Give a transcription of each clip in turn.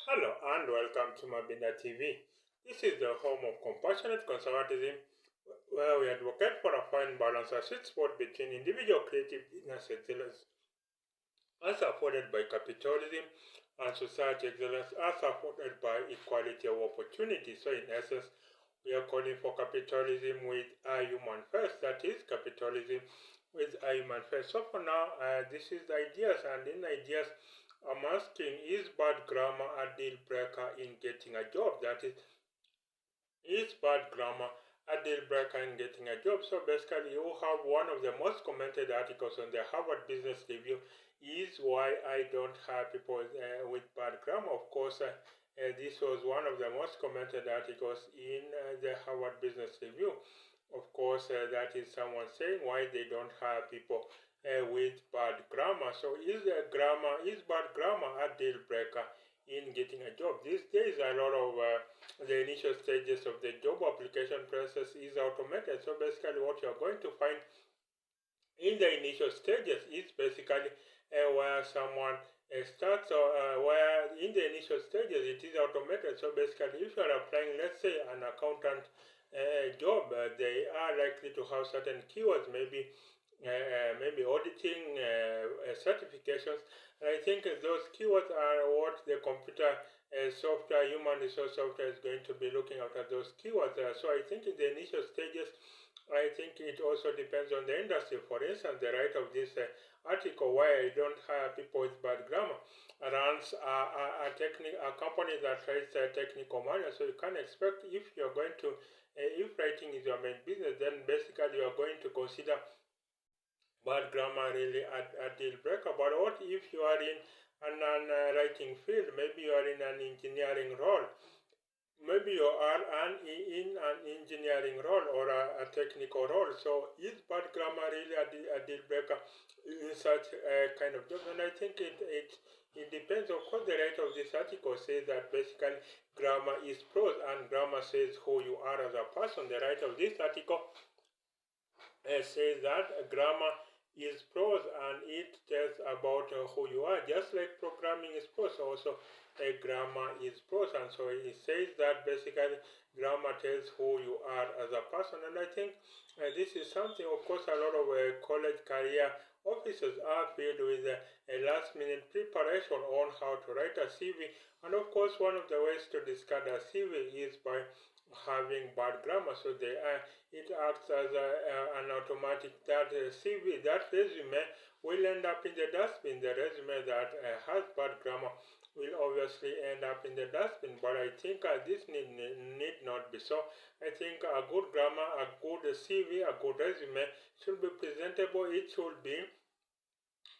Hello and welcome to Mabinda TV. This is the home of Compassionate Conservatism, where we advocate for a fine balance, a sweet spot between individual creative business excellence as afforded by capitalism and society excellence as afforded by equality of opportunity. So, in essence, we are calling for capitalism with a human first, that is, capitalism with a human first. So, for now, this is ideas, and in ideas, I'm asking, is bad grammar a deal breaker in getting a job? That is bad grammar a deal breaker in getting a job? So basically, you have one of the most commented articles on the Harvard Business Review is why I don't hire people with bad grammar. Of course, this was one of the most commented articles in the Harvard Business Review. Of course, that is someone saying why they don't hire people with bad grammar. So is bad grammar a deal breaker in getting a job? These days, a lot of the initial stages of the job application process is automated. So basically, what you're going to find in the initial stages is basically where someone starts or where in the initial stages it is automated. So basically, if you are applying, let's say, an accountant job, they are likely to have certain keywords, maybe auditing certifications. And I think those keywords are what the computer software, human resource software is going to be looking at those keywords. So I think in the initial stages, I think it also depends on the industry. For instance, the writer of this article, why I don't hire people with bad grammar, runs a company that writes technical manual. So you can expect if you're going to, if writing is your main business, then basically you're going to consider bad grammar really a deal breaker. But what if you are in an writing field? Maybe you are in an engineering role. Maybe you are in an engineering role or a technical role. So is bad grammar really a deal breaker in such a kind of job? And I think it depends. Of course, the writer of this article says that basically grammar is prose and grammar says who you are as a person. The writer of this article says that grammar is prose and it tells about who you are, just like programming is prose. Also, grammar is prose, and so it says that basically grammar tells who you are as a person. And I think this is something, of course, a lot of college career officers are filled with a last minute preparation on how to write a CV. And of course, one of the ways to discard a CV is by having bad grammar. So it acts as an automatic that CV, that resume will end up in the dustbin. The resume that has bad grammar will obviously end up in the dustbin. But I think this need not be so. I think a good grammar, a good CV, a good resume should be presentable. It should be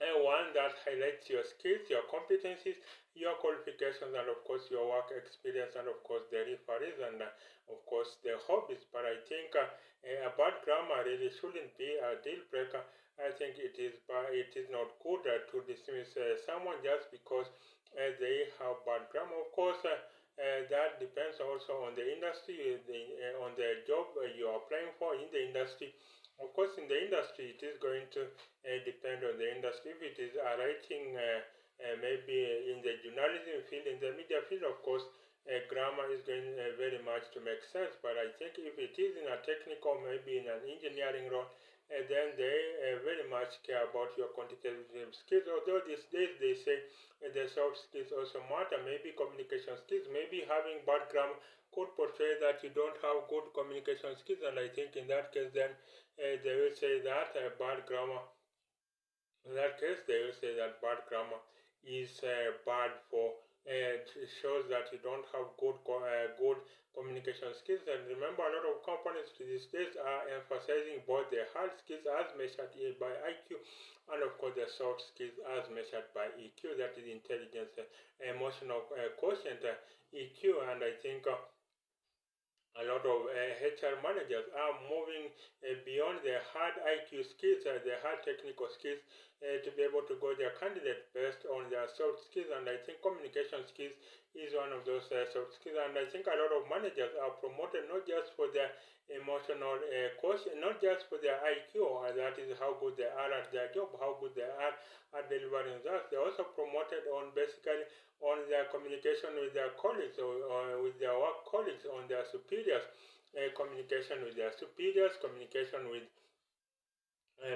one that highlights your skills, your competencies, your qualifications, and of course your work experience, and of course the referees, and of course the hobbies. But I think a bad grammar really shouldn't be a deal breaker. I think it is not good to dismiss someone just because they have bad grammar. Of course, that depends also on the industry, on the job you are applying for in the industry. Of course, in the industry, it is going to depend on the industry. If it is writing, maybe in the journalism field, in the media field, of course, grammar is going very much to make sense. But I think if it is in a technical, maybe in an engineering role, then they very much care about your quantitative skills. Although these days they say the soft skills also matter, maybe communication skills, maybe having bad grammar could portray that you don't have good communication skills. And I think in that case, then they will say that bad grammar in that case, they will say that bad grammar is bad for. It shows that you don't have good communication skills. And remember, a lot of companies these days are emphasizing both the hard skills as measured by IQ, and of course the soft skills as measured by EQ. That is intelligence, emotional quotient, EQ. And I think a lot of HR managers are moving beyond their hard IQ skills, their hard technical skills, to be able to go their candidate based on their soft skills. And I think communication skills is one of those soft skills. And I think a lot of managers are promoted not just for their emotional quotient, not just for their IQ, that is how good they are at their job, how good they are at delivering results. They're also promoted on basically on their communication with their colleagues or with their work colleagues, on their superiors, communication with their superiors, communication with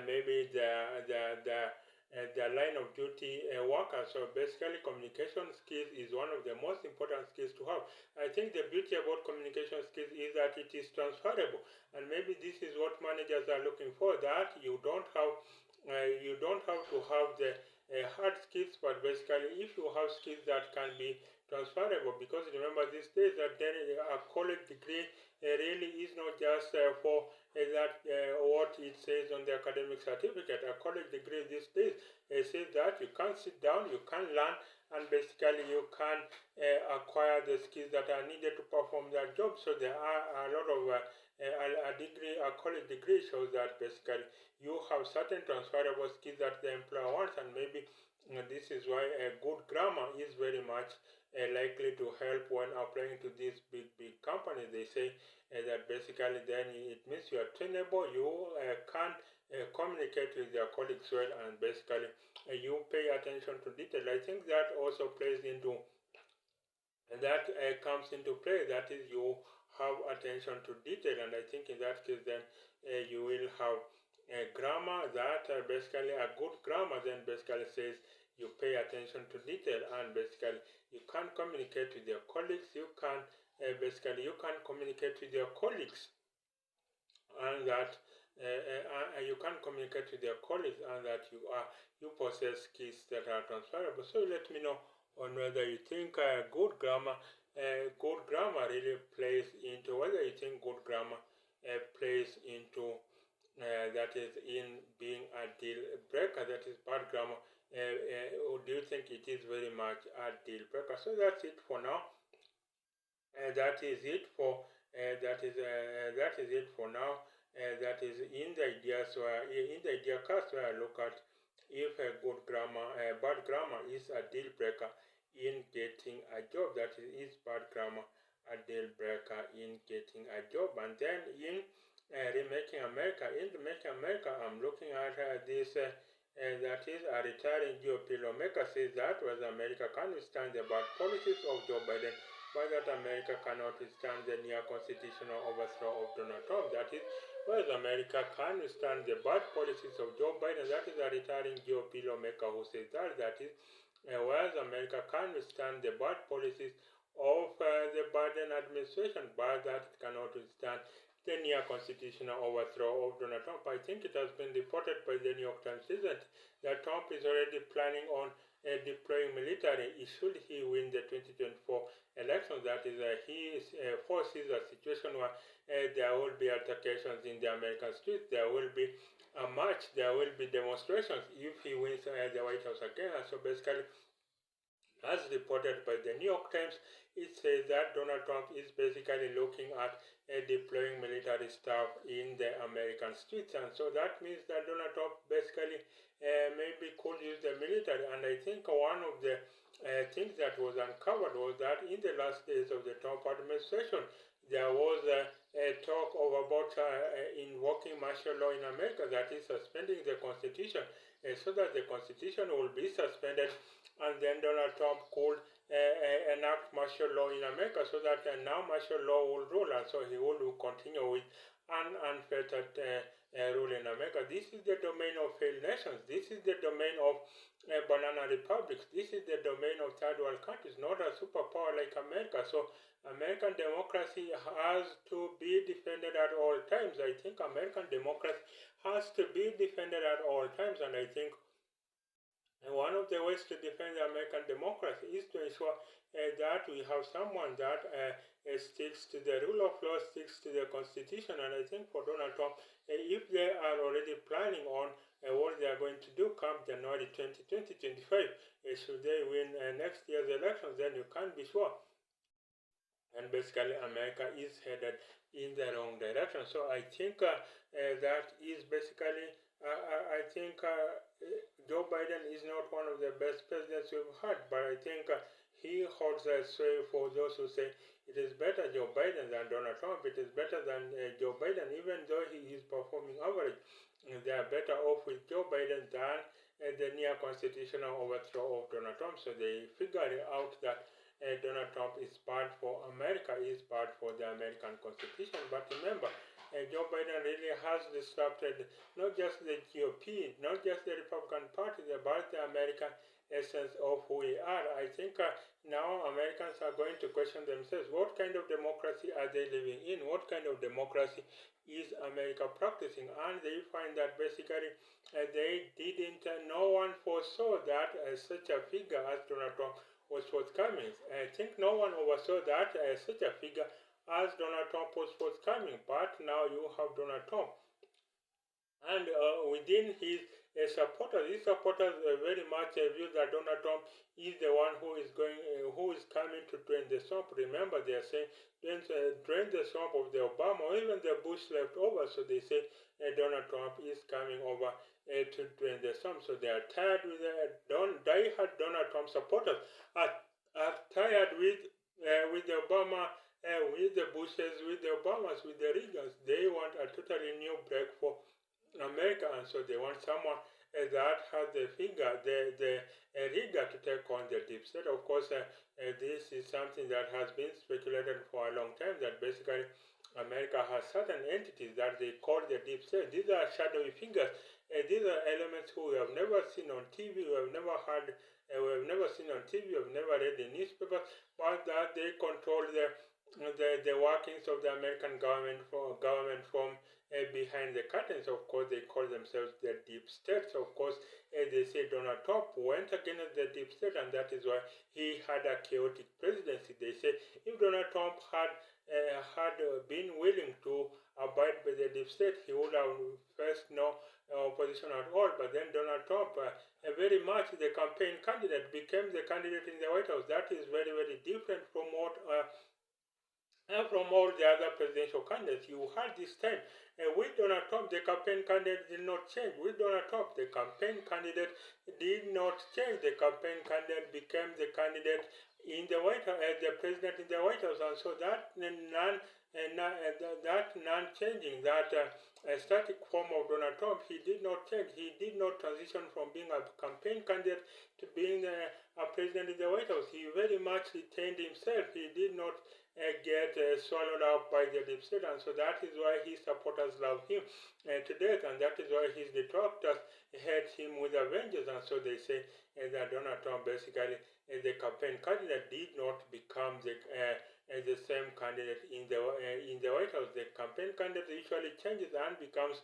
maybe the line of duty workers. So basically, communication skills is one of the most important skills to have. I think the beauty about communication skills is that it is transferable, and maybe this is what managers are looking for. That you don't have to have the hard skills, but basically, if you have skills that can be transferable, because remember these days that then a college degree really is not just for that what it says on the academic certificate. A college degree these days says that you can sit down, you can learn, and basically you can acquire the skills that are needed to perform that job. So there are a lot of a college degree shows that basically you have certain transferable skills that the employer wants, and maybe this is why a good grammar is very much likely to help when applying to these big companies. They say that basically then it means you are trainable, you can communicate with your colleagues well, and basically you pay attention to detail. I think that also plays into that comes into play. That is, you have attention to detail, and I think in that case then you will have a grammar that basically a good grammar then basically says you pay attention to detail, and basically you can communicate with your colleagues, you can basically you can communicate with your colleagues, and that you can communicate with your colleagues, and that you possess skills that are transferable. So let me know on whether you think good grammar really plays into, whether you think good grammar plays into that is in being a deal breaker, that is bad grammar, or do you think it is very much a deal breaker? So that's it for now. That is it for that is it for now. That is in the ideas where in the idea cast where I look at if a bad grammar is a deal breaker in getting a job. That is bad grammar a deal breaker in getting a job. And then in Remaking America, I'm looking at this. That is a retiring GOP lawmaker says that whether America can withstand the bad policies of Joe Biden, but that America cannot withstand the near constitutional overthrow of Donald Trump. That is, whether America can withstand the bad policies of Joe Biden. That is a retiring GOP lawmaker who says that. That is, whether America can withstand the bad policies of the Biden administration, but that it cannot withstand the near constitutional overthrow of Donald Trump. I think it has been reported by the New York Times that Trump is already planning on deploying military should he win the 2024 elections. That is, he foresees a situation where there will be altercations in the American streets, there will be a march, there will be demonstrations if he wins the White House again. And so basically, as reported by the New York Times, it says that Donald Trump is basically looking at deploying military staff in the American streets. And so that means that Donald Trump basically maybe could use the military. And I think one of the things that was uncovered was that in the last days of the Trump administration, there was a talk of about invoking martial law in America, that is suspending the Constitution, so that the Constitution will be suspended, and then Donald Trump could enact martial law in America, so that now martial law will rule, and so he will continue with an unfettered rule in America. This is the domain of failed nations. This is the domain of banana republics. This is the domain of third world countries, not a superpower like America. So American democracy has to be defended at all times. I think American democracy has to be defended at all times, and I think one of the ways to defend the American democracy is to ensure that we have someone that sticks to the rule of law, sticks to the Constitution. And I think for Donald Trump, if they are already planning on what they are going to do come January 2025, should they win next year's elections, then you can be sure. And basically, America is headed in the wrong direction. So I think that is basically, I think Joe Biden is not one of the best presidents we've had, but I think he holds a sway for those who say it is better Joe Biden than Donald Trump. It is better than Joe Biden, even though he is performing average. They are better off with Joe Biden than the near constitutional overthrow of Donald Trump. So they figured out that Donald Trump is bad for America, is bad for the American Constitution. But remember, Joe Biden really has disrupted not just the GOP, not just the Republican Party, but the American essence of who we are. I think now Americans are going to question themselves, what kind of democracy are they living in? What kind of democracy is America practicing? And they find that basically they didn't, no one foresaw that such a figure as Donald Trump was forthcoming. I think no one oversaw that such a figure as Donald Trump was forthcoming. But now you have Donald Trump, and within his supporters very much view that Donald Trump is the one who is coming to drain the swamp. Remember, they are saying drain the swamp of the Obama or even the Bush leftovers. So they say Donald Trump is coming over to drain the swamp. So they are tired with die-hard Donald Trump supporters are tired with the Obama. With the Bushes, with the Obamas, with the Reagans, they want a totally new break for America, and so they want someone that has the figure, the rigor to take on the deep state. Of course, this is something that has been speculated for a long time. That basically America has certain entities that they call the deep state. These are shadowy figures. These are elements who we have never seen on TV. We have never heard. We have never seen on TV. We have never read in newspapers, but that they control the workings of the American government from behind the curtains. Of course, they call themselves the deep state. So of course, they say Donald Trump went against the deep state, and that is why he had a chaotic presidency. They say if Donald Trump had been willing to abide by the deep state, he would have faced no opposition at all. But then Donald Trump, very much the campaign candidate, became the candidate in the White House. That is very, very different from what from all the other presidential candidates. You had this time with Donald Trump, the campaign candidate did not change. With Donald Trump, the campaign candidate did not change. The campaign candidate became the candidate in the White House, the president in the White House, and so that non-changing, that static form of Donald Trump, he did not change. He did not transition from being a campaign candidate to being a president in the White House. He very much retained himself. He did not get swallowed up by the deep state, and so that is why his supporters love him to death, and that is why his detractors hate him with a vengeance. And so they say that Donald Trump basically, the campaign candidate, did not become the same candidate in the White House. The campaign candidate usually changes and becomes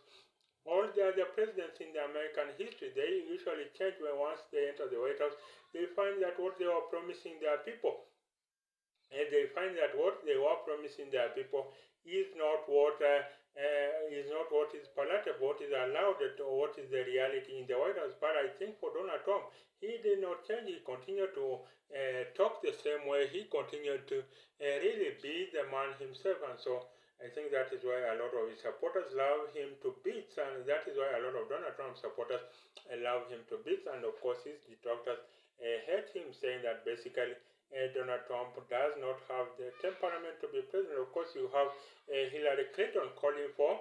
all the other presidents in the American history. They usually change when once they enter the White House. They find that what they were promising their people, and they find that what they were promising their people is not what is palatable, what is allowed, or what is the reality in the White House. But I think for Donald Trump, he did not change. He continued to talk the same way. He continued to really be the man himself, and so I think that is why a lot of his supporters love him to bits, and that is why a lot of Donald Trump supporters love him to bits, and of course his detractors hate him, saying that basically Donald Trump does not have the temperament to be president. Of course, you have Hillary Clinton calling for.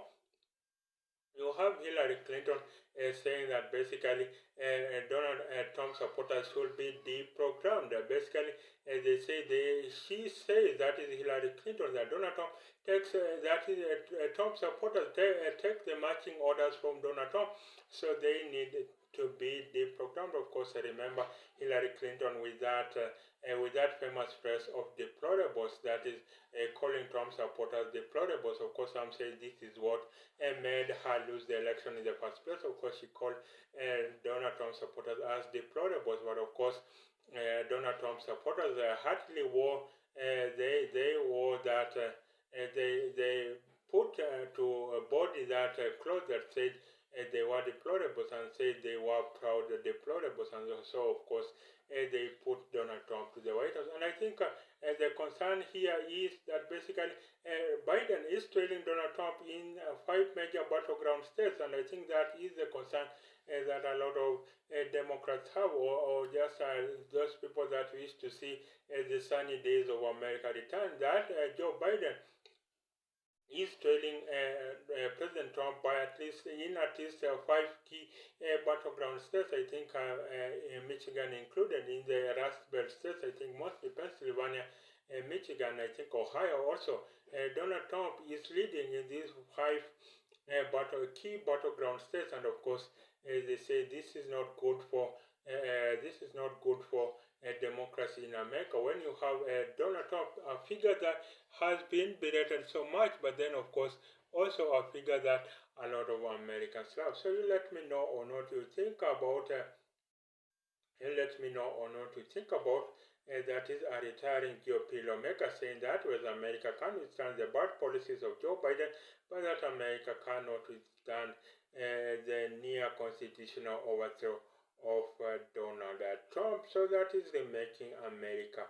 You have Hillary Clinton saying that basically Donald Trump supporters should be deprogrammed. Basically, she says, that is Hillary Clinton, that Donald Trump takes Trump supporters take the marching orders from Donald Trump, so they need to be deprogrammed. Of course, I remember Hillary Clinton with that famous phrase of deplorables, that is calling Trump supporters deplorables. Of course, some say this is what made her lose the election in the first place. Of course, she called Donald Trump supporters as deplorables, but of course, Donald Trump supporters hardly wore they wore that they put to a body that clothes that said they were deplorables, and said they were proud deplorables, and so of course they put Donald Trump to the White House. And I think the concern here is that basically Biden is trailing Donald Trump in 5 major battleground states, and I think that is the concern that a lot of Democrats have, or just those people that wish to see the sunny days of America return, that Joe Biden is trailing President Trump by at least five key battleground states. I think Michigan included in the Rust Belt states. I think mostly Pennsylvania, Michigan. I think Ohio also. Donald Trump is leading in these five key battleground states, and of course, they say this is not good for democracy in America. When you have Donald Trump, a figure that has been berated so much, but then of course also a figure that a lot of Americans love. So you let me know or not you think about. That is a retiring GOP lawmaker saying that whether America can withstand the bad policies of Joe Biden, but that America cannot withstand the near constitutional overthrow of Donald Trump. So that is remaking America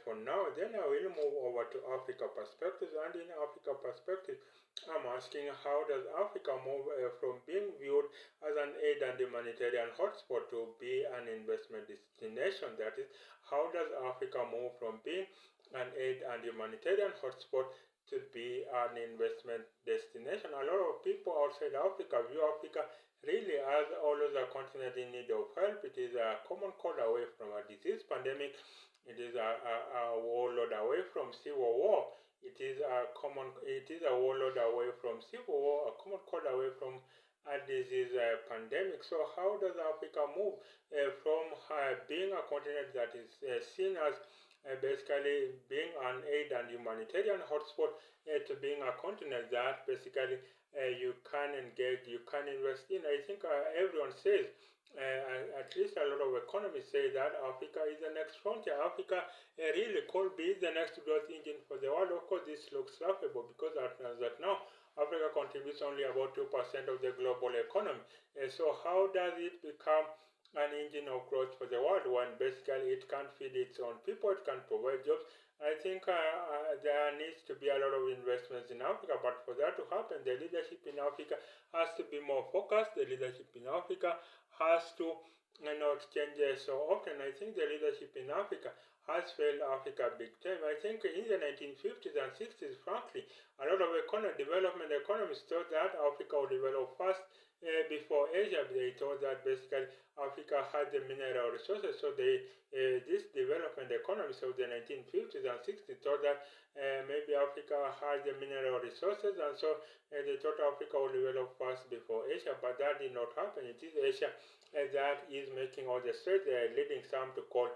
for now. Then I will move over to Africa perspectives, and in Africa perspective, I'm asking how does Africa move from being viewed as an aid and humanitarian hotspot to be an investment destination? That is, how does Africa move from being an aid and humanitarian hotspot to be an investment destination? A lot of people outside Africa view Africa really as always a continent in need of help. It is a common cold away from a disease pandemic. It is a warlord away from civil war. It is a warlord away from civil war, a common cold away from a disease pandemic. So how does Africa move from being a continent that is seen as basically being an aid and humanitarian hotspot to being a continent that basically you can engage, you can invest in? I think everyone says, at least a lot of economists say that Africa is the next frontier. Africa really could be the next growth engine for the world. Of course, this looks laughable because as that now Africa contributes only about 2% of the global economy. So how does it become an engine of growth for the world when basically it can't feed its own people, it can't provide jobs? I think there needs to be a lot of investments in Africa, but for that to happen, the leadership in Africa has to be more focused. The leadership in Africa has to not change so often. I think the leadership in Africa has failed Africa big time. I think in the 1950s and 60s, frankly, a lot of development economists thought that Africa would develop first before Asia. They thought that basically Africa had the mineral resources, so this development economists of the 1950s and 60s thought that maybe Africa had the mineral resources, and so they thought Africa would develop first before Asia, but that did not happen. It is Asia that is making all the strides, leading some to call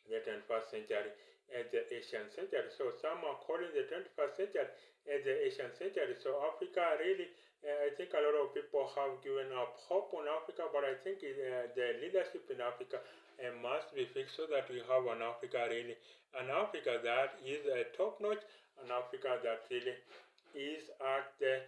the 21st century as the Asian century. So some are calling the 21st century as the Asian century. So Africa really, I think a lot of people have given up hope on Africa, but I think the leadership in Africa must be fixed so that we have an Africa really, an Africa that is top notch, an Africa that really is at the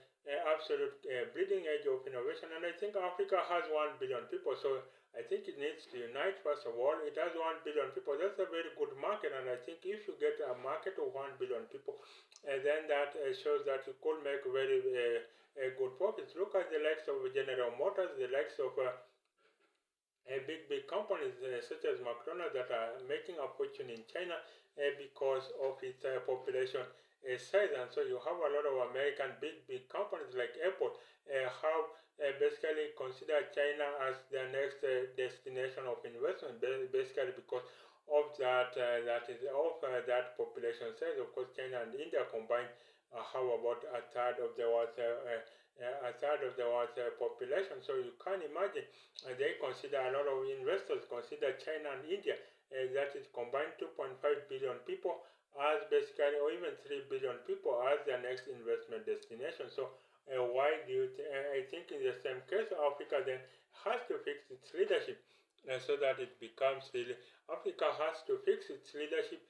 absolute bleeding edge of innovation. And I think Africa has 1 billion people, so I think it needs to unite. First of all, it has 1 billion people. That's a very good market, and I think if you get a market of 1 billion people, then that shows that you could make very good profits. Look at the likes of General Motors, the likes of big companies such as McDonald's that are making a fortune in China because of its population size. And so you have a lot of American big companies like Apple have basically considered China as their next destination of investment, basically because of that population size. Of course, China and India combined have about a third of the world's population. So you can imagine they consider, a lot of investors consider China and India, that is combined 2.5 billion people, as basically, or even 3 billion people, as their next investment destination. So why do you I think in the same case Africa then has to fix its leadership so that it becomes really, Africa has to fix its leadership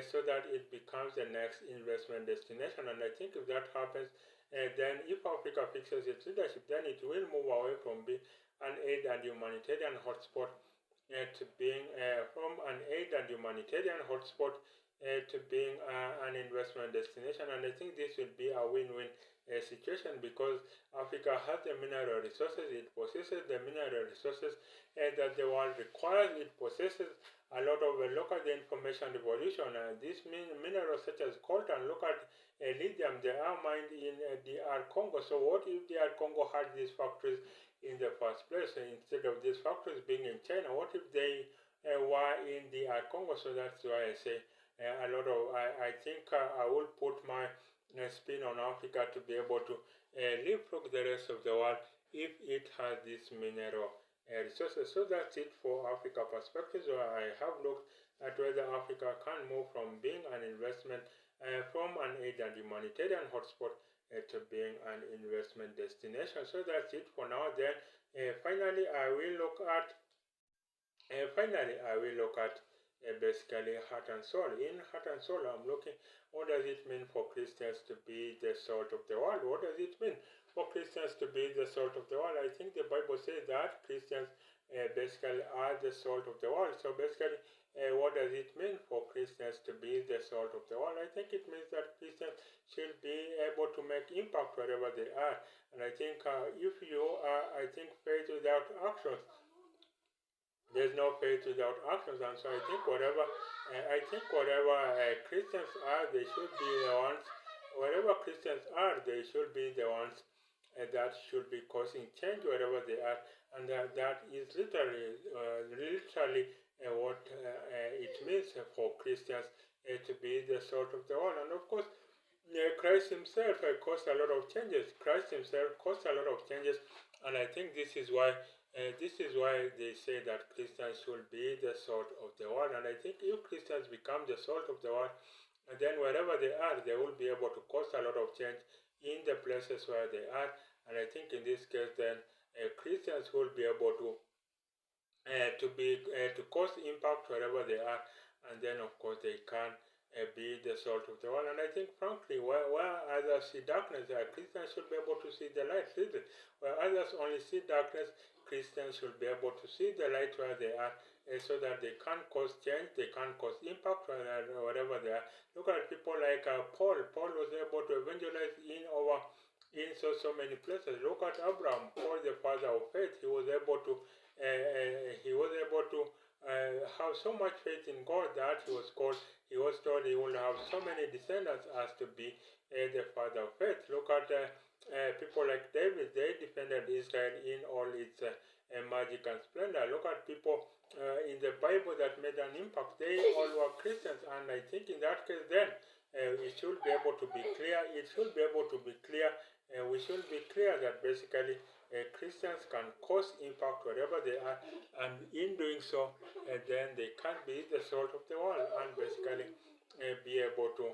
so that it becomes the next investment destination. And I think if that happens, then if Africa fixes its leadership, then it will move away from being an aid and humanitarian hotspot to being from an aid and humanitarian hotspot to being an investment destination. And I think this will be a win-win situation because Africa has the mineral resources, it possesses the mineral resources that the world requires, it possesses a lot of look at the information revolution. These minerals such as coltan, look at lithium, they are mined in DR Congo. So what if DR Congo had these factories in the first place instead of these factories being in China? What if they were in DR Congo? So that's why I say a lot of I think I will put my spin on Africa to be able to leapfrog the rest of the world if it has this mineral resources. So that's it for Africa perspectives. So I have looked at whether Africa can move from being an investment, from an aid and humanitarian hotspot to being an investment destination. So that's it for now. Then finally, I will look at basically heart and soul. In heart and soul, I'm looking what does it mean for Christians to be the salt of the world? What does it mean for Christians to be the salt of the world? I think the Bible says that Christians basically are the salt of the world. So basically, what does it mean for Christians to be the salt of the world? I think it means that Christians should be able to make impact wherever they are. And I think if you are, I think faith without actions, there's no faith without actions. And so I think whatever Christians are, they should be the ones. Wherever Christians are, they should be the ones that should be causing change wherever they are, and that is literally what it means for Christians to be the salt of the world. And of course, Christ Himself caused a lot of changes. Christ Himself caused a lot of changes, and I think this is why they say that Christians should be the salt of the world. And I think if Christians become the salt of the world, and then wherever they are, they will be able to cause a lot of change in the places where they are. And I think in this case, then Christians will be able to cause impact wherever they are, and then of course they can be the salt of the world. And I think, frankly, where others see darkness, Christians should be able to see the light. Where others only see darkness, Christians should be able to see the light where they are, so that they can cause change, they can cause impact wherever they are. Look at people like Paul. Paul was able to evangelize in so many places. Look at Abraham, Paul, the father of faith. He was able to have so much faith in God that he was told he will have so many descendants as to be the father of faith. Look at people like David. They defended Israel in all its magic and splendor. Look at people in the Bible that made an impact. They all were Christians, and I think in that case then it should be able to be clear. It should be able to be clear. We should be clear that basically Christians can cause impact wherever they are, and in doing so, then they can be the salt of the world and basically be able to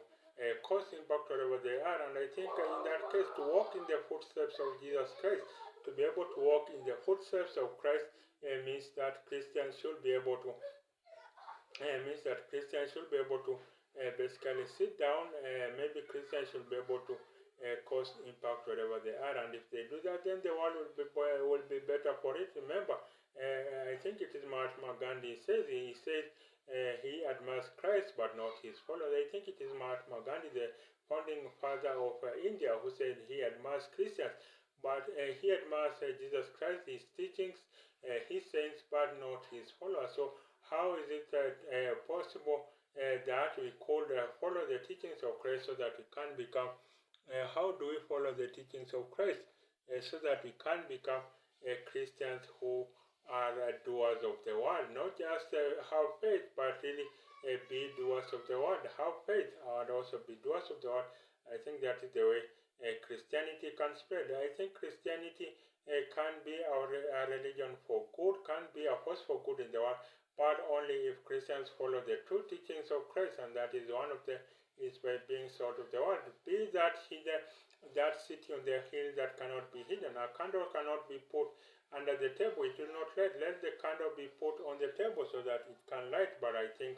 cause impact wherever they are. And I think in that case, to walk in the footsteps of Jesus Christ, to be able to walk in the footsteps of Christ means that Christians should be able to basically sit down. Maybe Christians should be able to cause impact wherever they are, and if they do that, then the world will be better for it. Remember, I think it is Mahatma Gandhi. He says he admires Christ but not his followers. I think it is Mahatma Gandhi, the founding father of India, who said he admires Christians, but he admires Jesus Christ, his teachings, his saints, but not his followers. So how is it possible that we could follow the teachings of Christ so that we can become how do we follow the teachings of Christ so that we can become Christians who are doers of the word, not just have faith, but really be doers of the word. Have faith and also be doers of the word. I think that is the way Christianity can spread. I think Christianity can be a religion for good, can be a force for good in the world, but only if Christians follow the true teachings of Christ, and that is one of the is by being salt of the world. Be that hidden, that city on the hill that cannot be hidden. A candle cannot be put under the table. It will not light. Let the candle be put on the table so that it can light. But I think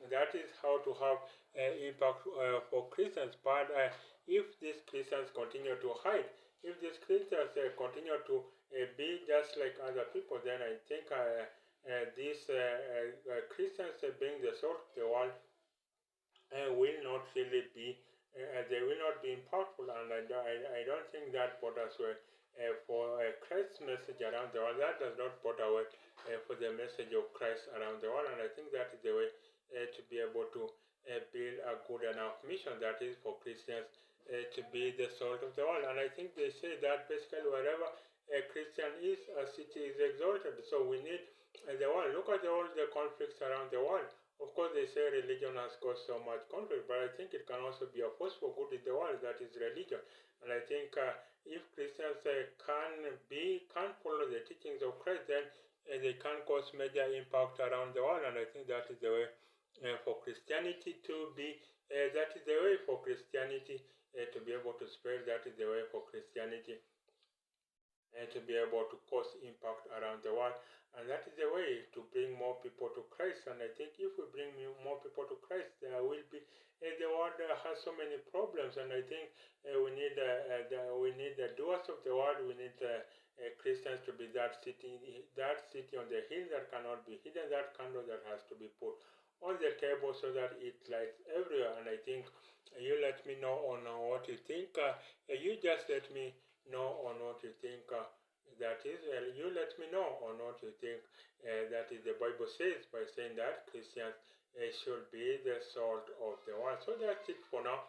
that is how to have impact for Christians. But if these Christians continue to hide, if these Christians continue to be just like other people, then I think these Christians being the salt of the world will not really be they will not be impactful, and I don't think that borders for Christ's message around the world. That does not put away for the message of Christ around the world, and I think that is the way to be able to build a good enough mission that is for Christians to be the salt of the world. And I think they say that basically wherever a Christian is, a city is exalted. So we need the world. Look at all the conflicts around the world. Of course, they say religion has caused so much conflict, but I think it can also be a force for good in the world, that is religion. And I think if Christians can follow the teachings of Christ, then they can cause major impact around the world. And I think that is the way for Christianity to be. That is the way for Christianity to be able to spread. That is the way for Christianity and to be able to cause impact around the world. And that is the way to bring more people to Christ. And I think if we bring more people to Christ, there will be the world has so many problems. And I think we need the doers of the world. We need Christians to be that city on the hill that cannot be hidden, that candle that has to be put on the table so that it lights everywhere. And I think you let me know on what you think. You just let me know on what you think that is. You let me know on what you think that is the Bible says, by saying that Christians should be the salt of the world. So that's it for now.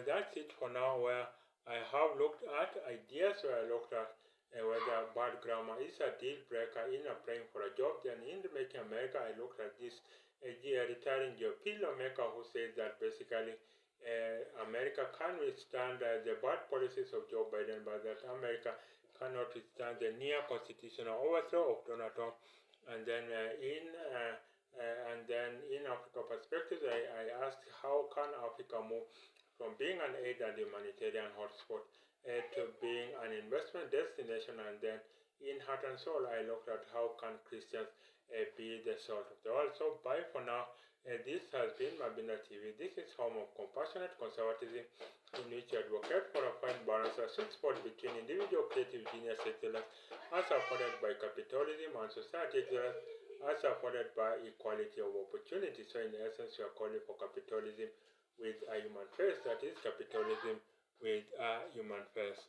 That's it for now, where I have looked at ideas, where I looked at whether bad grammar is a deal breaker in applying for a job. Then in the Making America, I looked at this retiring Joe Pillow maker, who says that basically America can withstand the bad policies of Joe Biden, but that America cannot withstand the near constitutional overthrow of Donald Trump. And then in Africa perspective, I asked how can Africa move from being an aid and humanitarian hotspot to being an investment destination. And then in Heart and Soul, I looked at how can Christians be the salt of the world. So bye for now. This has been Mabina TV. This is home of Compassionate Conservatism, in which I advocate for a fine balance, a sweet spot between individual creative genius excellence as afforded by capitalism and society excellence as afforded by equality of opportunity. So in essence, we are calling for capitalism with a human face, that is capitalism with a human face.